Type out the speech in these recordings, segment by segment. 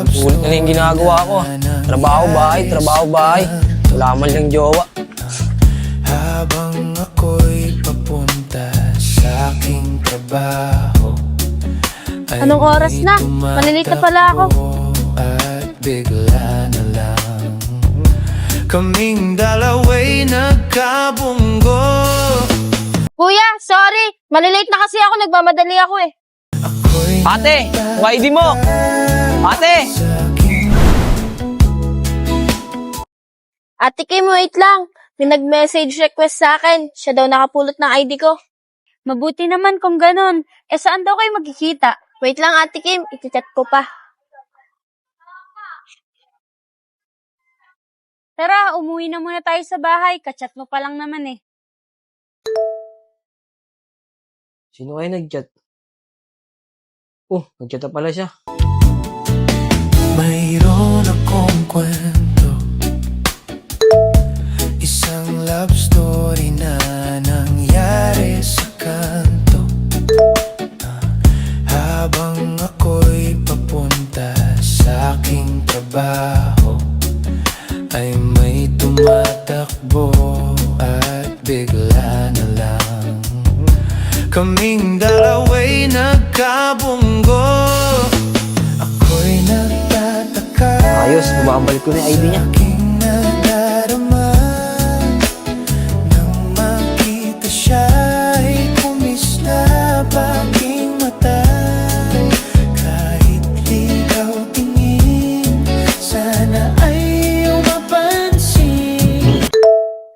Ulit na yung ginagawa ko. Trabaho, bahay. Wala man lang jowa. Habang ako'y papunta sa aking trabaho, Anong oras na? Malilate na pala ako. at bigla na lang kaming dalawa'y nagkabunggo. Kuya, sorry. Malilate na kasi ako. Nagmamadali ako eh. Ate, yung ID mo! Ate! Ate Kim, wait lang. May nag-message request sa akin. Siya daw nakapulot ng ID ko. Mabuti naman kung ganun. Eh saan daw kayo magkikita? Wait lang, Ate Kim. Iti-chat ko pa. Tara, umuwi na muna tayo sa bahay. Kachat mo pa lang naman eh. Sino kaya nag-chat? Oh, nag-chat na pala siya. Mayroon akong kwento, isang love story na nangyari sa kanto. Habang ako'y papunta sa aking trabaho, ay may tumatakbo at bigla na lang kaming dalawa'y nagkabunggo. Ako'y nagtataka, Ayos, bumabalik ko na yung ID niya. aking nadarama nang makita siya'y kumislap aking mata. Kahit ligaw tingin, sana ay iyong mapansin.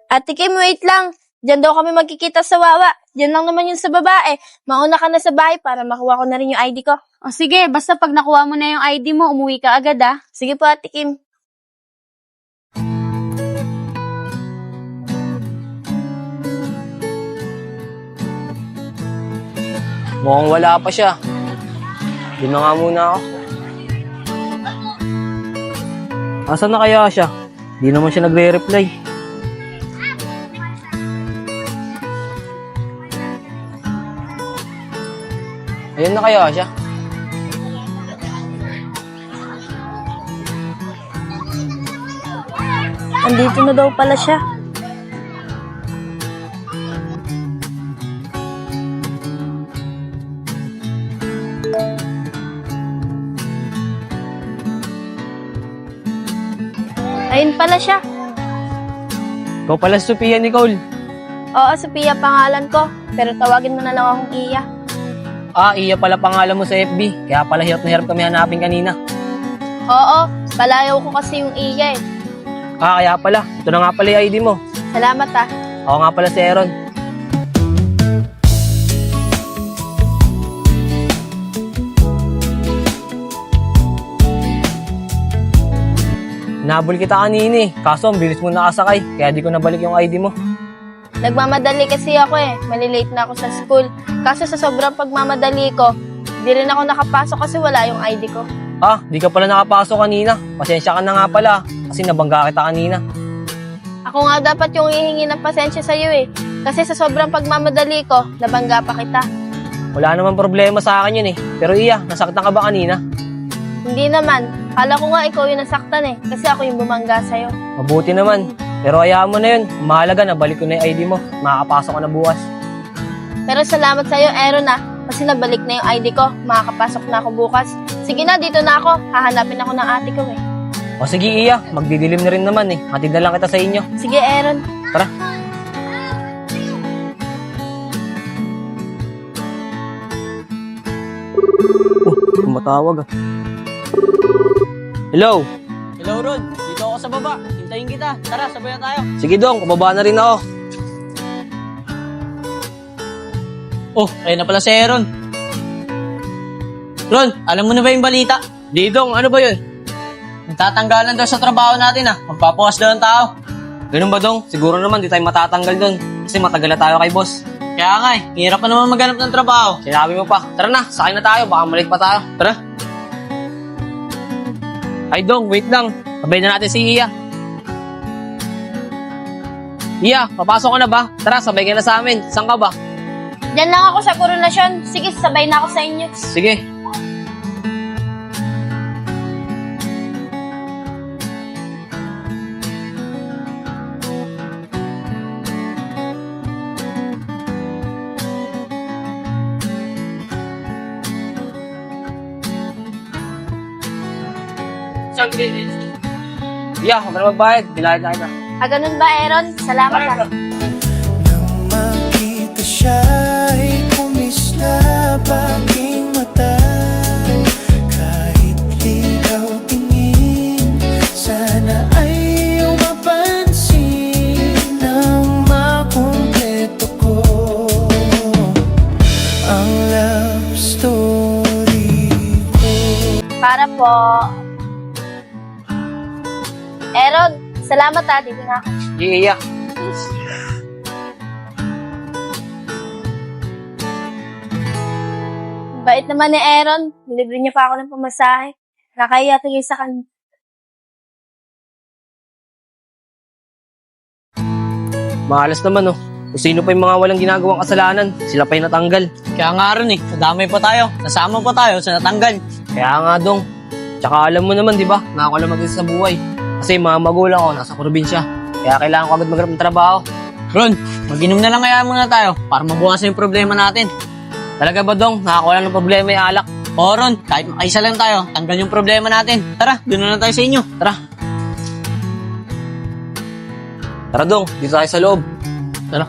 Ate Kim, wait lang. Diyan daw kami magkikita sa Wawa. Diyan lang naman yun sa babae. Mauna ka na sa bahay para makuha ko na rin yung ID ko. O sige, basta pag nakuha mo na yung ID mo, umuwi ka agad ah. Sige po, Ate Kim. Mukhang wala pa siya. Doon na nga muna ako. Asan na kaya siya? Di naman siya nagre-reply. Ayun na kaya siya? Andito na daw pala siya. Ayun pala siya. Ikaw pala si Sophia Nicole. Oo, Sophia pangalan ko. Pero tawagin mo na lang akong Iya. Ah, Iya pala pangalan mo sa FB. Kaya pala hirap na hirap kami hanapin kanina. Oo, palayaw ko kasi yung Iya eh. Ah, kaya pala. Ito na nga pala yung ID mo. Salamat ah. Ako nga pala si Aaron. Nabol kita kanina eh. Kaso ang bilis mo nakasakay. Kaya di ko nabalik yung ID mo. Nagmamadali kasi ako eh. Malilate na ako sa school. Kaso sa sobrang pagmamadali ko, di rin ako nakapasok kasi wala yung ID ko. Ah, di ka pala nakapasok kanina. Pasensya ka na nga pala. Kasi nabangga kita kanina. Ako nga dapat yung hihingi ng pasensya sa'yo eh. Kasi sa sobrang pagmamadali ko, nabangga pa kita. Wala naman problema sa akin yun eh. Pero Iya, nasaktan ka ba kanina? Hindi naman. Kala ko nga ikaw yung nasaktan eh. Kasi ako yung bumangga sa'yo. Mabuti naman. Pero hayaan mo na yun. Mahalaga na balik ko na yung ID mo. Makakapasok ka na bukas. Pero salamat sa'yo, Aaron ah. Kasi nabalik na yung ID ko. Makakapasok na ako bukas. Sige na, dito na ako. Hahanapin ako ng ate ko eh. O sige Iya, magdidilim na rin naman eh. Hatid na lang kita sa inyo. Sige, Aaron. Tara. Tumatawag ah. Hello? Hello, Rod. Dito ako sa baba. Hintayin kita. Tara, sabay na tayo. Sige dong, pababa na rin ako. Oh, ayun na pala si Aaron. Ron, alam mo na ba yung balita? Di dong, ano ba yun? Nagtatanggalan daw sa trabaho natin ah. Magpapawas daw ng tao. Ganun ba dong? Siguro naman di tayo matatanggal dun. Kasi matagal na tayo kay boss. Kaya nga eh, hirap pa naman maghanap ng trabaho. Sinabi mo pa, tara na, sakay na tayo, baka malit pa tayo. Tara. Ay dong, wait lang. Sabay na natin si Iya. Iya, papasok ka na ba? Tara, sabay ka na sa amin. Saan ka ba? Diyan lang ako sa koronasyon. Sige, sabay na ako sa inyo. Sige. Iya, huwag ka na magbayad. Binayad na kita. Ganun ba, Aaron? Salamat ha. Nang makita siya'y kumislap aking mata. Kahit ligaw tingin, sana ay iyong mapansin nang makumpleto ko ang love story ko. Para po. Aaron, salamat ha. Dito na ako. Iya. Bait naman ni Aaron. Nilibre niya pa ako ng pamasahe. Nakakaya tingin sa kanya. Mahalas naman oh. Kung sino pa yung mga walang ginagawang kasalanan, sila pa yung natanggal. Kaya nga rin eh, nadamay pa tayo. Nasama pa tayo sa natanggal. Kaya nga dong. Tsaka alam mo naman, di ba, na ako lang mag-isa sa buhay. Kasi mga magulang ko nasa probinsya. Kaya kailangan ko agad maghanap ng trabaho. Ron, mag-inom na lang kaya muna tayo para mabukasan yung problema natin. Talaga ba dong? Nakakuha ng problema yung alak. Oo Ron, kahit makaisa lang tayo, tanggal yung problema natin. Tara, doon na lang tayo sa inyo. Tara. Tara dong, dito tayo sa loob. Tara.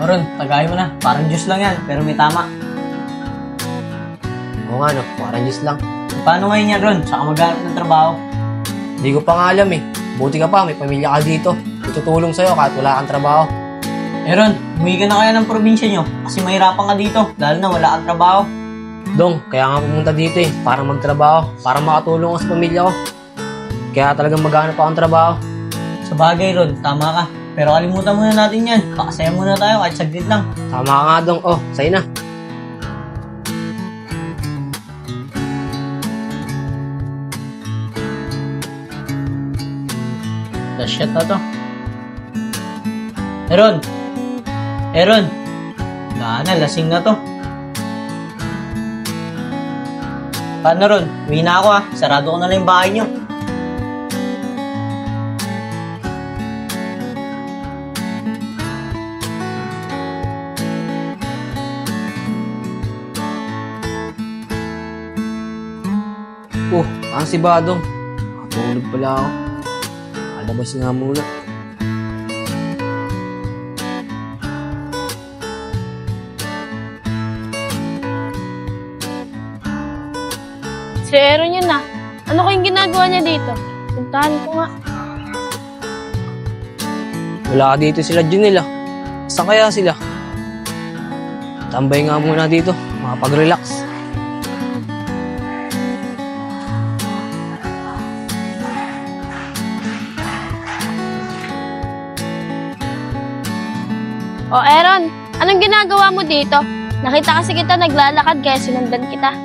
Ron, tagayin mo na. Parang juice lang yan, pero may tama. Oo nga no, parang just lang. Paano ngayon yan, Ron? Saka maghanap ng trabaho? Hindi ko pa nga alam eh. Buti ka pa, may pamilya ka dito. Itutulong sa'yo kahit wala kang trabaho. Eh Ron, umuwi ka na kaya ng probinsya nyo kasi mahirapan ka dito, lalo na wala kang trabaho. Dong, kaya nga pumunta dito eh, para magtrabaho, para makatulong ako sa pamilya ko. Kaya talagang maghanap ako ng trabaho. Sa bagay, Ron, tama ka. Pero kalimutan muna natin yan. Pakasaya muna tayo kahit saglit lang. Tama ka nga dong, oh, sa'yo na. The shit na to. Aaron! Aaron! Wala na, lasing na to. Paano Ron? Uwi na ako sarado ko na lang yung bahay nyo. Oh, ang si Badong. Nakatulog pala ako. Alabas nga muna. Si Aaron yun na. Ano kayong ginagawa niya dito? Puntahan ko nga. Wala dito sila Junel ah. Saan kaya sila? Tambay nga muna dito, makapag-relax. O Aaron, anong ginagawa mo dito? Nakita kasi kita naglalakad kaya sinundan kita.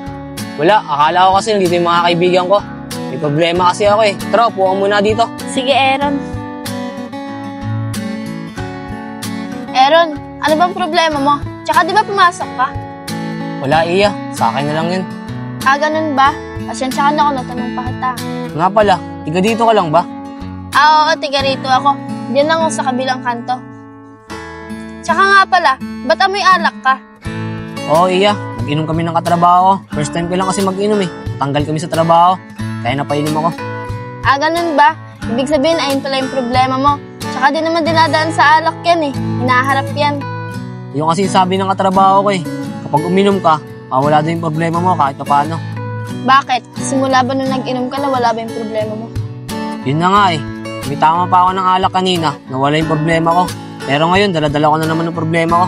Wala, akala ko kasi nandito yung mga kaibigan ko. May problema kasi ako eh. Tara, upo ka muna dito. Sige Aaron. Aaron, ano bang problema mo? Tsaka di ba pumasok ka? Wala iya, sa akin na lang yun. Ganun ba? Pasensya ka na kung natanong pa kita. Nga pala, tiga dito ka lang ba? Oo, tiga rito ako. Diyan lang ako sa kabilang kanto. Tsaka nga pala, ba't amoy alak ka? Oo iya, nag-inom kami ng katrabaho. First time ko lang kasi mag-inom eh. Tanggal kami sa trabaho, kaya napainom ako. Ganun ba? Ibig sabihin, ayun pala yung problema mo. Tsaka di naman dinadaan sa alak yan eh. Hinaharap yan. Yung kasi sabi ng katrabaho ko eh, kapag uminom ka, wala din yung problema mo kahit pa paano. Bakit? Simula ba nung nag-inom ka na wala ba yung problema mo? Yun na nga eh, may tama pa ako ng alak kanina, nawala yung problema ko. Pero ngayon, dala-dala ko na naman ng problema ko.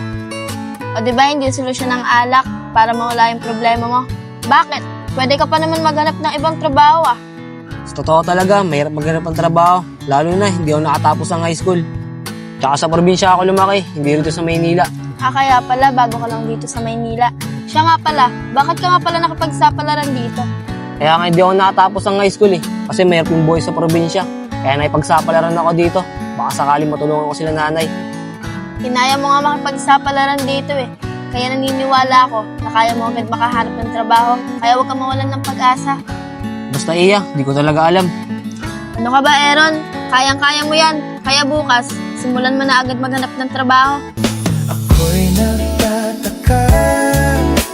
O di ba hindi solusyon ng alak para mawala yung problema mo? Bakit? Pwede ka pa naman maghanap ng ibang trabaho ah. Sa totoo talaga, mahirap maghanap ng trabaho. Lalo na, hindi ako nakatapos ng high school. Tsaka sa probinsya ako lumaki, hindi rito sa Maynila. Kaya pala, bago ka lang dito sa Maynila. Siya nga pala, bakit ka nga pala nakapagsapalaran dito? Kaya nga hindi ako nakatapos ng high school eh. Kasi mahirap yung buhay sa probinsya. Kaya nakipagsapalaran ako dito. Baka sakaling matulungan ko sila nanay. Kinaya mo nga makipagsapalaran dito eh. Kaya naniniwala ako na kaya mo agad makahanap ng trabaho. Kaya huwag ka mawalan ng pag-asa. Basta iya, di ko talaga alam. Ano ka ba, Aaron? Kayang-kaya mo yan. Kaya bukas, simulan mo na agad maghanap ng trabaho. Ako'y nagtataka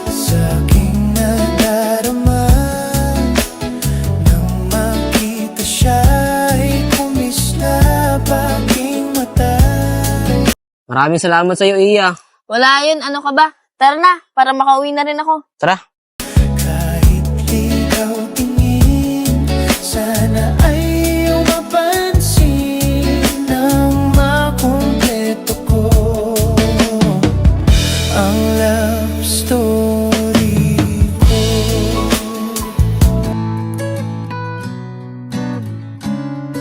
sa aking nadarama nang makita siya'y kumislap aking mata. Maraming salamat sa'yo, Iya. Wala yun, ano ka ba? Tara na, para makauwi na rin ako. Tara. Kahit ligaw tingin, sana ay iyong mapansin nang makumpleto ko ang love story ko.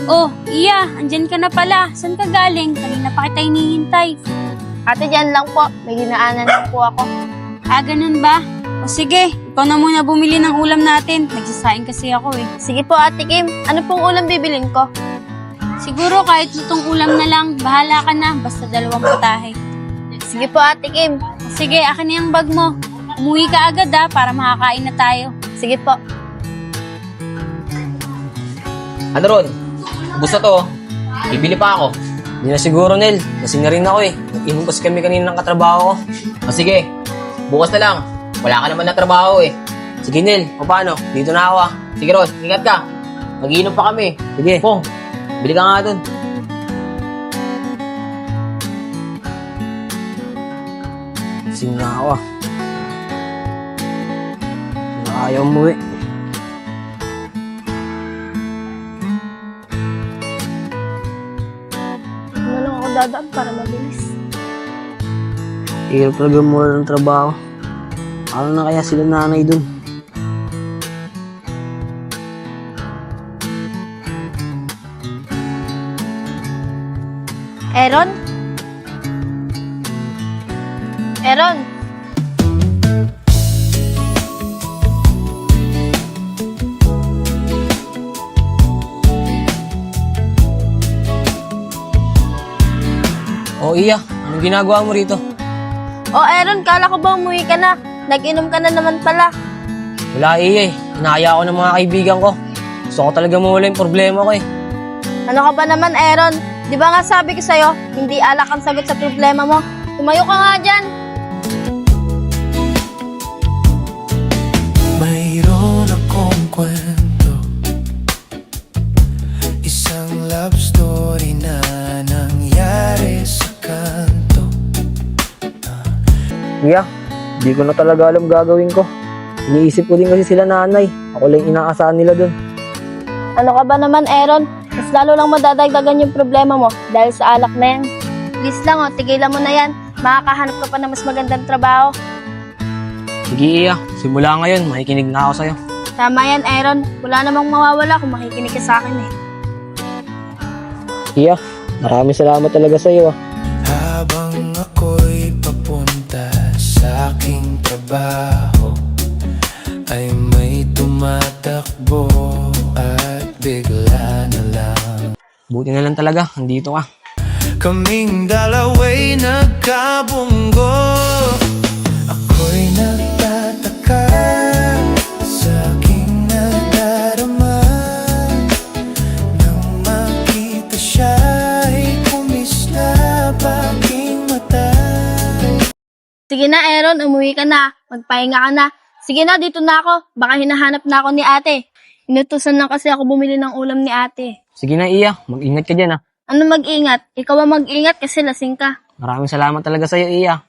Oh, Iya, andyan ka na pala. Saan ka galing? Kanina pa kita hinihintay. Ate, dyan lang po. May dinaanan lang po ako. Ah, ganun ba? O sige, ikaw na muna bumili ng ulam natin. Nagsasaing kasi ako eh. Sige po, Ate Kim. Ano pong ulam bibilin ko? Siguro kahit lutong ulam na lang, bahala ka na. Basta 2 putahe. Sige po, Ate Kim. Sige, akin na yung bag mo. Umuwi ka agad para makakain na tayo. Sige po. Ano Ron? Gusto to. Bibili pa ako. Hindi na siguro, Nel. Lasing na rin ako eh. Nag-inom kasi kami kanina ng katrabaho ko. O sige, bukas na lang. Wala ka naman na trabaho eh. Sige, Nel. O paano? Dito na ako ah. Sige Ron, ingat ka. Mag-iinom pa kami. Sige. Pong, bili ka nga dun. Lasing na ako ah. Ayaw umuwi. Ano lang ako dadaan para mabilis. Hirap talaga mura ng trabaho. Ano na kaya sila nanay dun? Aaron? Aaron? O Iya, anong ginagawa mo rito? Oh, Aaron, kala ko ba umuwi ka na? Nag-inom ka na naman pala. Wala Iya eh. Inaaya ko ng mga kaibigan ko. Gusto ko talaga mawala yung problema ko eh. Ano ka ba naman, Aaron? Di ba nga sabi ko sa'yo, hindi alak ang sagot sa problema mo? Tumayo ka nga dyan. Mayroon akong kwento, isang love story na nangyari sa kanto. Iya, di ko na talaga alam gagawin ko. Iniisip ko din kasi sila nanay. Ako lang inaasahan nila dun. Ano ka ba naman, Aaron? Mas lalo lang madadagdagan yung problema mo dahil sa alak na yan. Please lang, tigilan mo na yan. Makakahanap ka pa na mas magandang trabaho. Sige Iya, simula ngayon, makikinig na ako sa'yo. Tama yan, Aaron. Wala namang mawawala kung makikinig ka sa akin eh. Iya, maraming salamat talaga sa'yo ah. Habang ako'y papunta sa aking trabaho, ay may tumatakbo at bigla na lang Buti na lang talaga, andito ka. kaming dalawa'y nagkabunggo. Ako'y nagtataka sa aking nadarama nang makita siya'y kumislap aking mata. Sige na, Aaron. Umuwi ka na. Magpahinga ka na. Sige na, dito na ako. Baka hinahanap na ako ni ate. Inutusan lang kasi ako bumili ng ulam ni ate. Sige na Iya, mag-ingat ka dyan ah. Ano mag-ingat? Ikaw ang mag-ingat kasi lasing ka. Maraming salamat talaga sa'yo Iya.